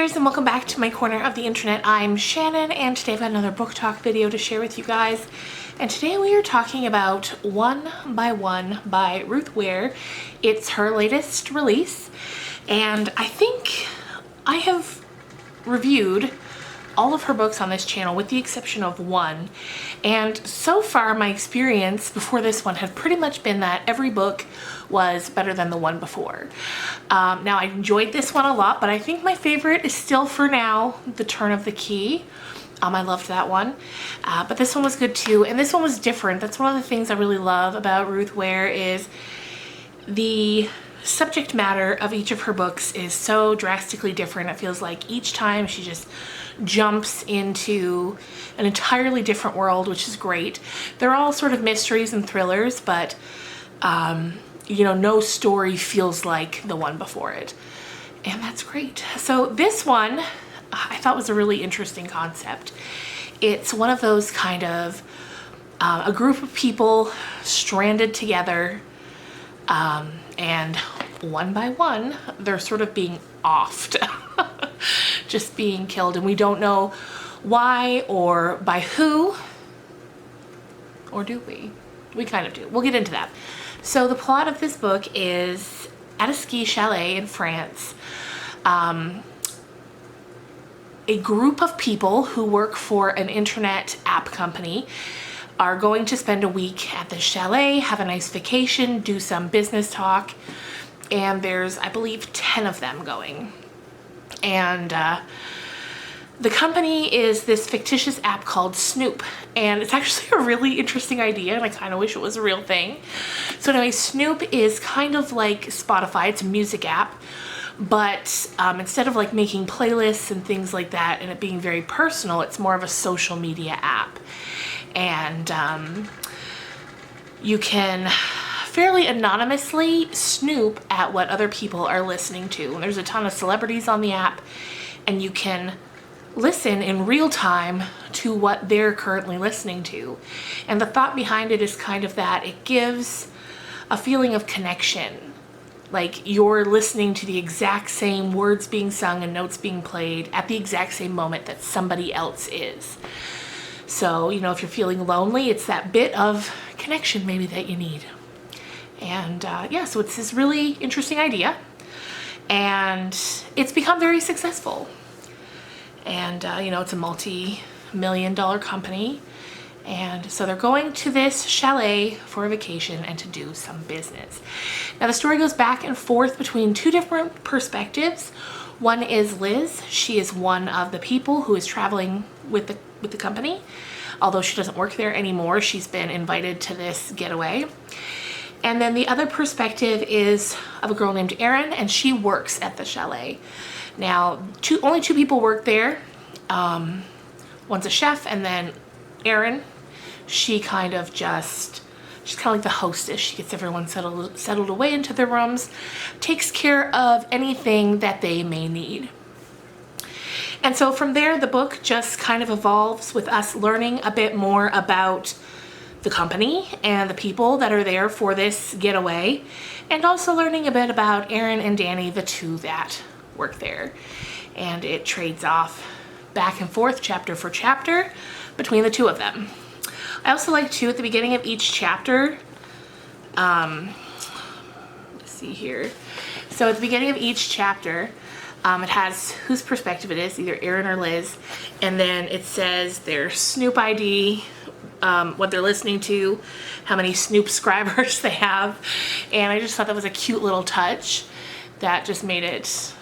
readers, and welcome back to my corner of the internet. I'm Shannon, and today I've got another book talk video to share with you guys. And today we are talking about One by One by Ruth Ware. It's her latest release, and I think I have reviewed all of her books on this channel with the exception of one. And so far my experience before this one had pretty much been that every book was better than the one before. Now I enjoyed this one a lot, but I think my favorite is still for now The Turn of the Key. I loved that one, but this one was good too, and this one was different. That's one of the things I really love about Ruth Ware is the subject matter of each of her books is so drastically different. It feels like each time she just jumps into an entirely different world, which is great. They're all sort of mysteries and thrillers, but you know, no story feels like the one before it, and that's great. So this one I thought was a really interesting concept. It's one of those kind of a group of people stranded together, and one by one they're sort of being offed, just being killed, and we don't know why or by who, or do we? We kind of do. We'll get into that. So the plot of this book is at a ski chalet in France. A group of people who work for an internet app company are going to spend a week at the chalet, have a nice vacation, do some business talk, and there's, I believe, 10 of them going. And the company is this fictitious app called Snoop, and it's actually a really interesting idea, and I kind of wish it was a real thing. So anyway, Snoop is kind of like Spotify. It's a music app, but instead of like making playlists and things like that and it being very personal, it's more of a social media app. And you can fairly anonymously snoop at what other people are listening to. And there's a ton of celebrities on the app, and you can listen in real time to what they're currently listening to. And the thought behind it is kind of that it gives a feeling of connection. Like you're listening to the exact same words being sung and notes being played at the exact same moment that somebody else is. So, you know, if you're feeling lonely, it's that bit of connection maybe that you need. And yeah, so it's this really interesting idea, and it's become very successful. And you know, it's a multi-million-dollar company, and so they're going to this chalet for a vacation and to do some business. Now the story goes back and forth between two different perspectives. One is Liz. She is one of the people who is traveling with the company. Although she doesn't work there anymore, she's been invited to this getaway. And then the other perspective is of a girl named Erin, and she works at the chalet. Now, only two people work there. One's a chef, and then Erin, she's kind of like the hostess. She gets everyone settled away into their rooms, takes care of anything that they may need. And so from there, the book just kind of evolves with us learning a bit more about the company and the people that are there for this getaway, and also learning a bit about Erin and Danny, the two that work there. And it trades off back and forth chapter for chapter between the two of them. I also like too at the beginning of each chapter, let's see here. So at the beginning of each chapter, it has whose perspective it is, either Erin or Liz, and then it says their Snoop ID, what they're listening to, how many Snoop subscribers they have, and I just thought that was a cute little touch that just made it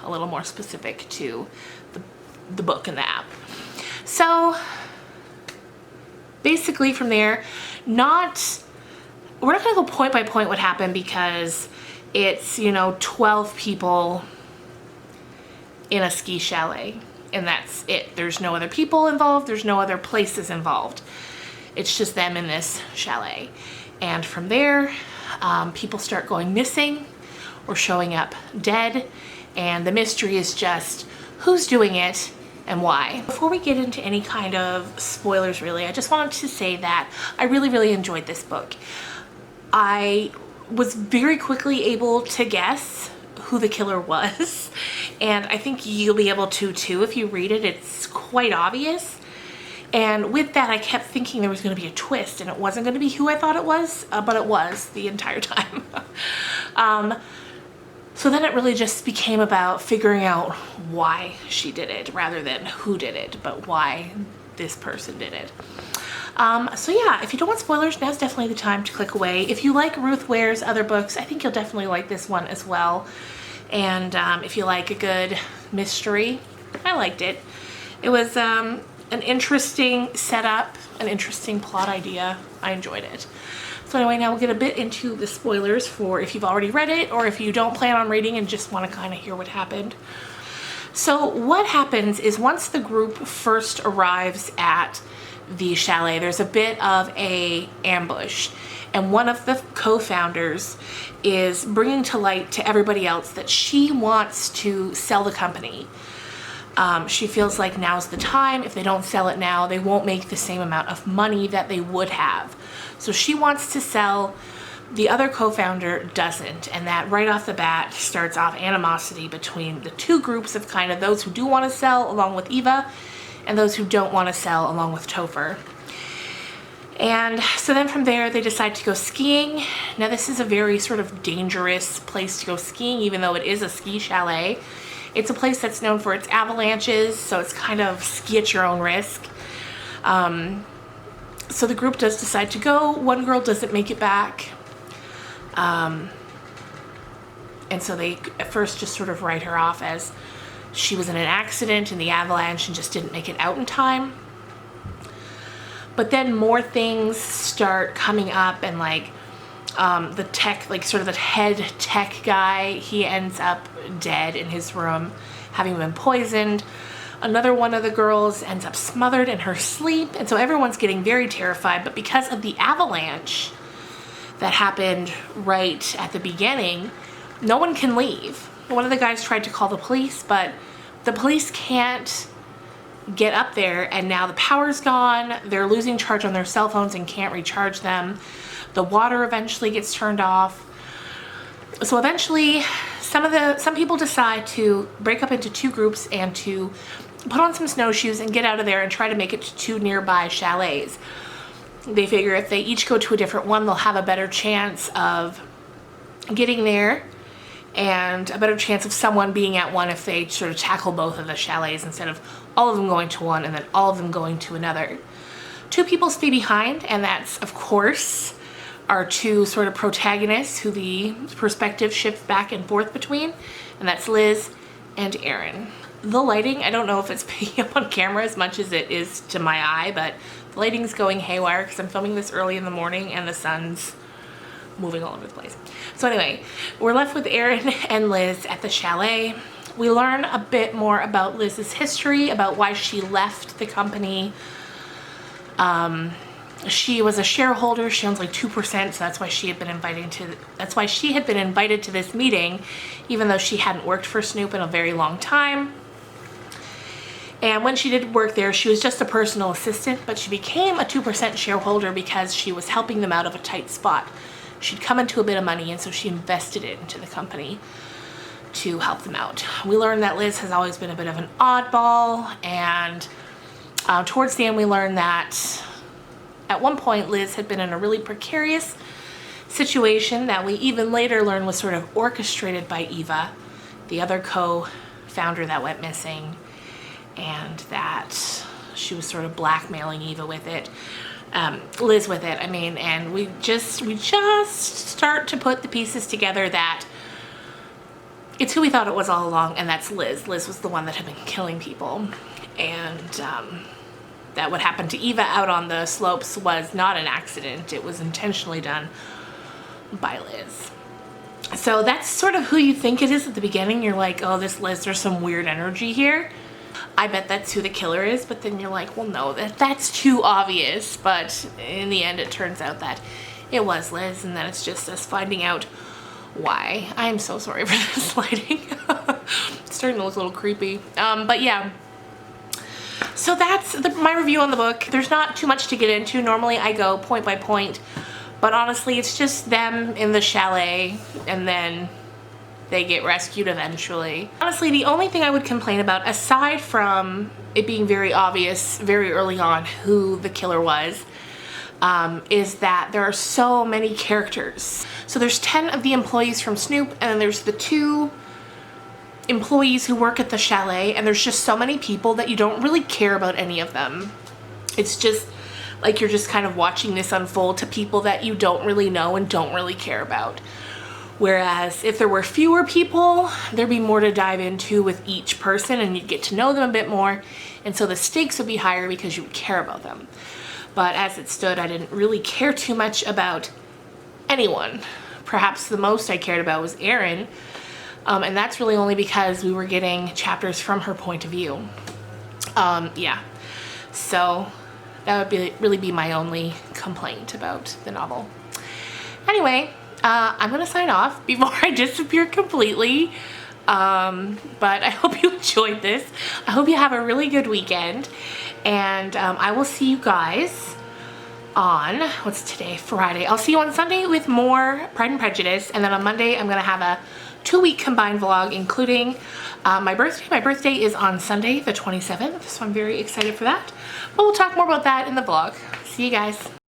a little more specific to the book and the app. So basically from there, we're not going to go point by point what happened, because it's, you know, 12 people in a ski chalet, and that's it. There's no other people involved. There's no other places involved. It's just them in this chalet. And from there, people start going missing or showing up dead, and the mystery is just who's doing it and why. Before we get into any kind of spoilers, really, I just wanted to say that I really enjoyed this book. I was very quickly able to guess who the killer was. And I think you'll be able to too if you read it. It's quite obvious. And with that, I kept thinking there was going to be a twist, and it wasn't going to be who I thought it was, but it was the entire time. So then it really just became about figuring out why she did it, rather than who did it, but why this person did it. So yeah, if you don't want spoilers, now's definitely the time to click away. If you like Ruth Ware's other books, I think you'll definitely like this one as well. And if you like a good mystery, I liked it. It was an interesting setup, an interesting plot idea. I enjoyed it. So anyway, now we'll get a bit into the spoilers for if you've already read it or if you don't plan on reading and just want to kind of hear what happened. So what happens is once the group first arrives at the chalet, there's a bit of a ambush, and one of the co-founders is bringing to light to everybody else that she wants to sell the company. She feels like now's the time. If they don't sell it now, they won't make the same amount of money that they would have. So she wants to sell. The other co-founder doesn't, and that right off the bat starts off animosity between the two groups of kind of those who do want to sell along with Eva and those who don't want to sell along with Topher. And so then from there they decide to go skiing. Now this is a very sort of dangerous place to go skiing, even though it is a ski chalet. It's a place that's known for its avalanches, so it's kind of ski at your own risk. So the group does decide to go. One girl doesn't make it back. And so they at first just sort of write her off as she was in an accident in the avalanche and just didn't make it out in time. But then more things start coming up, and like the tech, like sort of the head tech guy, he ends up dead in his room, having been poisoned. Another one of the girls ends up smothered in her sleep, and so everyone's getting very terrified. But because of the avalanche that happened right at the beginning, no one can leave. One of the guys tried to call the police, but the police can't get up there, and now the power's gone. They're losing charge on their cell phones and can't recharge them. The water eventually gets turned off. So eventually some people decide to break up into two groups and to put on some snowshoes and get out of there and try to make it to two nearby chalets. They figure if they each go to a different one, they'll have a better chance of getting there and a better chance of someone being at one if they sort of tackle both of the chalets instead of all of them going to one and then all of them going to another. Two people stay behind, and that's, of course, our two sort of protagonists who the perspective shifts back and forth between, and that's Liz and Aaron. The lighting, I don't know if it's picking up on camera as much as it is to my eye, but the lighting's going haywire because I'm filming this early in the morning and the sun's moving all over the place. So anyway, we're left with Aaron and Liz at the chalet. We learn a bit more about Liz's history, about why she left the company. She was a shareholder. She owns like 2%, so that's why she had been invited to this meeting, even though she hadn't worked for Snoop in a very long time. And when she did work there, she was just a personal assistant, but she became a 2% shareholder because she was helping them out of a tight spot. She'd come into a bit of money, and so she invested it into the company to help them out. We learned that Liz has always been a bit of an oddball, and towards the end we learned that at one point Liz had been in a really precarious situation that we even later learned was sort of orchestrated by Eva, the other co-founder that went missing, and that she was sort of blackmailing Eva with it. Liz with it, I mean, and we just start to put the pieces together that it's who we thought it was all along, and that's Liz. Liz was the one that had been killing people, and that what happened to Eva out on the slopes was not an accident. It was intentionally done by Liz. So that's sort of who you think it is at the beginning. You're like, oh, this Liz, there's some weird energy here. I bet that's who the killer is, but then you're like, well, no, that's too obvious. But in the end, it turns out that it was Liz, and then it's just us finding out why. I am so sorry for this lighting. It's starting to look a little creepy. But yeah, so that's my review on the book. There's not too much to get into. Normally I go point by point, but honestly, it's just them in the chalet, and then they get rescued eventually. Honestly, the only thing I would complain about, aside from it being very obvious very early on who the killer was, is that there are so many characters. So there's 10 of the employees from Snoop, and then there's the 2 employees who work at the chalet, and there's just so many people that you don't really care about any of them. It's just like you're just kind of watching this unfold to people that you don't really know and don't really care about. Whereas if there were fewer people, there'd be more to dive into with each person, and you'd get to know them a bit more, and so the stakes would be higher because you would care about them. But as it stood, I didn't really care too much about anyone. Perhaps the most I cared about was Erin, and that's really only because we were getting chapters from her point of view. Yeah, so that would really be my only complaint about the novel. Anyway, I'm gonna sign off before I disappear completely. But I hope you enjoyed this. I hope you have a really good weekend, and I will see you guys on, what's today, Friday. I'll see you on Sunday with more Pride and Prejudice, and then on Monday I'm gonna have a 2-week combined vlog, including my birthday. My birthday is on Sunday the 27th, so I'm very excited for that. But we'll talk more about that in the vlog. See you guys.